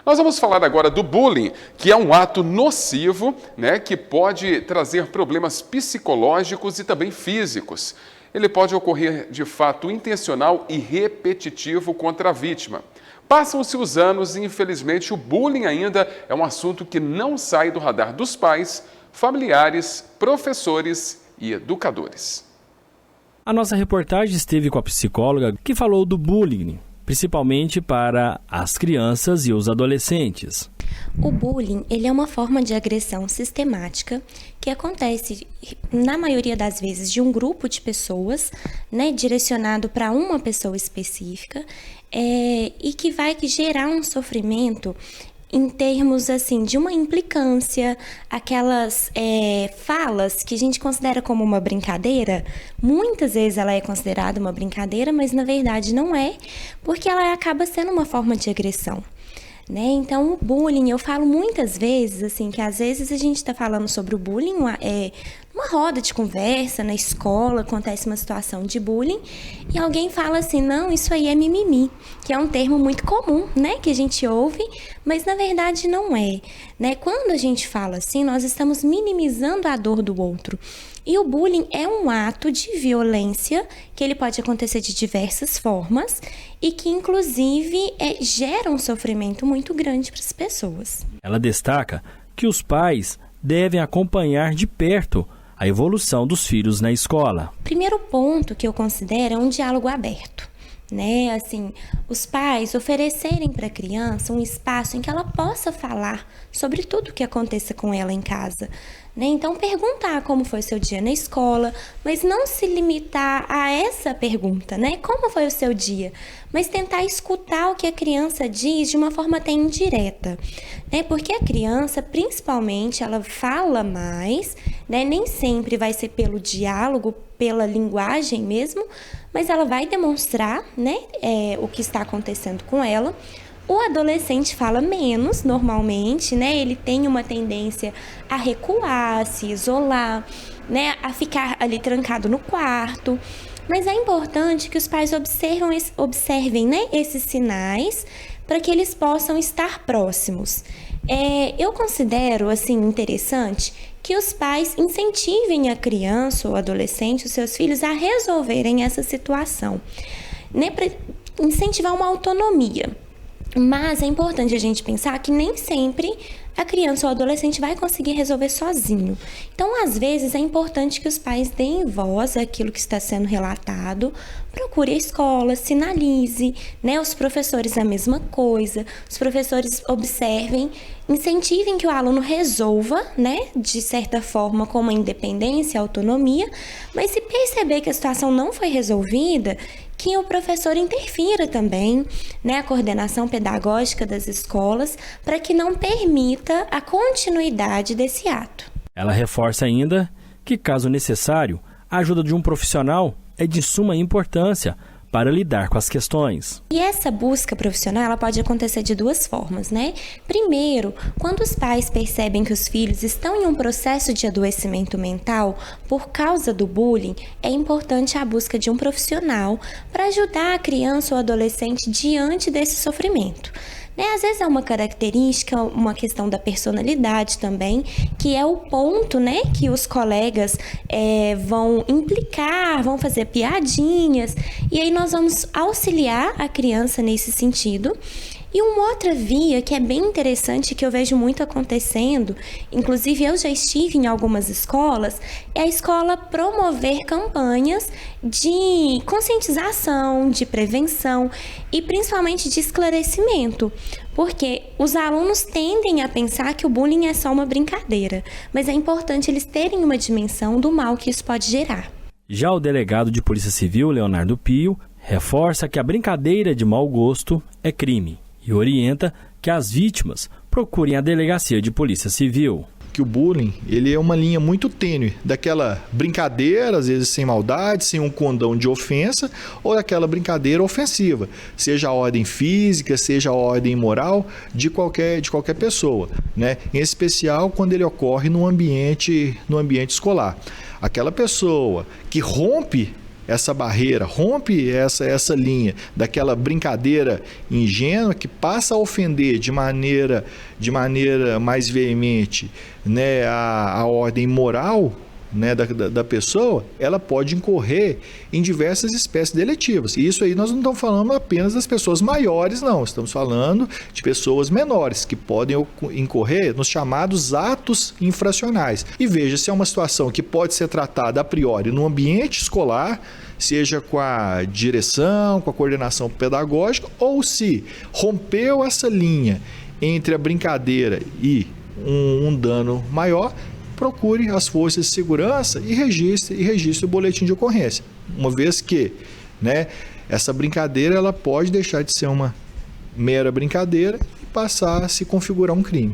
Nós vamos falar agora do bullying, que é um ato nocivo, né, que pode trazer problemas psicológicos e também físicos. Ele pode ocorrer de fato intencional e repetitivo contra a vítima. Passam-se os anos e, infelizmente, o bullying ainda é um assunto que não sai do radar dos pais, familiares, professores e educadores. A nossa reportagem esteve com a psicóloga que falou do bullying, principalmente para as crianças e os adolescentes. O bullying, ele é uma forma de agressão sistemática que acontece, na maioria das vezes, de um grupo de pessoas, né, direcionado para uma pessoa específica, e que vai gerar um sofrimento em termos assim de uma implicância, aquelas falas que a gente considera como uma brincadeira. Muitas vezes ela é considerada uma brincadeira, mas na verdade não é, porque ela acaba sendo uma forma de agressão. Né? Então, o bullying, eu falo muitas vezes, assim, que às vezes a gente está falando sobre o bullying, numa roda de conversa, na escola, acontece uma situação de bullying, e alguém fala assim, não, isso aí é mimimi, que é um termo muito comum, né, que a gente ouve, mas na verdade não é, né? Quando a gente fala assim, nós estamos minimizando a dor do outro. E o bullying é um ato de violência que ele pode acontecer de diversas formas e que, inclusive, gera um sofrimento muito grande para as pessoas. Ela destaca que os pais devem acompanhar de perto a evolução dos filhos na escola. Primeiro ponto que eu considero é um diálogo aberto. Né? Assim, os pais oferecerem para a criança um espaço em que ela possa falar sobre tudo o que aconteça com ela em casa. Né? Então, perguntar como foi o seu dia na escola, mas não se limitar a essa pergunta, né? Como foi o seu dia? Mas tentar escutar o que a criança diz de uma forma até indireta, né? Porque a criança, principalmente, ela fala mais, né? Nem sempre vai ser pelo diálogo, pela linguagem mesmo, mas ela vai demonstrar, né, o que está acontecendo com ela. O adolescente fala menos, normalmente, né? Ele tem uma tendência a recuar, a se isolar, né? A ficar ali trancado no quarto. Mas é importante que os pais observem, né, esses sinais para que eles possam estar próximos. Eu considero, assim, interessante que os pais incentivem a criança ou adolescente, os seus filhos, a resolverem essa situação, né, para incentivar uma autonomia. Mas é importante a gente pensar que nem sempre a criança ou adolescente vai conseguir resolver sozinho. Então, às vezes, é importante que os pais deem voz àquilo que está sendo relatado, procure a escola, sinalize, né? Os professores a mesma coisa, os professores observem, incentivem que o aluno resolva, né? De certa forma, com uma independência, autonomia, mas se perceber que a situação não foi resolvida, que o professor interfira também, né, a coordenação pedagógica das escolas, para que não permita a continuidade desse ato. Ela reforça ainda que, caso necessário, a ajuda de um profissional é de suma importância para lidar com as questões. E essa busca profissional ela pode acontecer de duas formas, né? Primeiro, quando os pais percebem que os filhos estão em um processo de adoecimento mental por causa do bullying, é importante a busca de um profissional para ajudar a criança ou adolescente diante desse sofrimento. Né? Às vezes é uma característica, uma questão da personalidade também, que é o ponto, né, que os colegas vão implicar, vão fazer piadinhas, e aí nós vamos auxiliar a criança nesse sentido. E uma outra via que é bem interessante, que eu vejo muito acontecendo, inclusive eu já estive em algumas escolas, é a escola promover campanhas de conscientização, de prevenção e principalmente de esclarecimento, porque os alunos tendem a pensar que o bullying é só uma brincadeira, mas é importante eles terem uma dimensão do mal que isso pode gerar. Já o delegado de Polícia Civil, Leonardo Pio, reforça que a brincadeira de mau gosto é crime e orienta que as vítimas procurem a delegacia de Polícia Civil. Que o bullying, ele é uma linha muito tênue daquela brincadeira, às vezes sem maldade, sem um condão de ofensa, ou daquela brincadeira ofensiva, seja a ordem física, seja a ordem moral de qualquer pessoa, né? Em especial quando ele ocorre no ambiente escolar. Aquela pessoa que rompe essa barreira, rompe essa linha daquela brincadeira ingênua que passa a ofender de maneira mais veemente, né, a ordem moral, né, da pessoa, ela pode incorrer em diversas espécies deletivas. E isso aí nós não estamos falando apenas das pessoas maiores, não. Estamos falando de pessoas menores, que podem incorrer nos chamados atos infracionais. E veja, se é uma situação que pode ser tratada a priori no ambiente escolar, seja com a direção, com a coordenação pedagógica, ou se rompeu essa linha entre a brincadeira e um dano maior, procure as forças de segurança e registre o boletim de ocorrência. Uma vez que, né, essa brincadeira ela pode deixar de ser uma mera brincadeira e passar a se configurar um crime.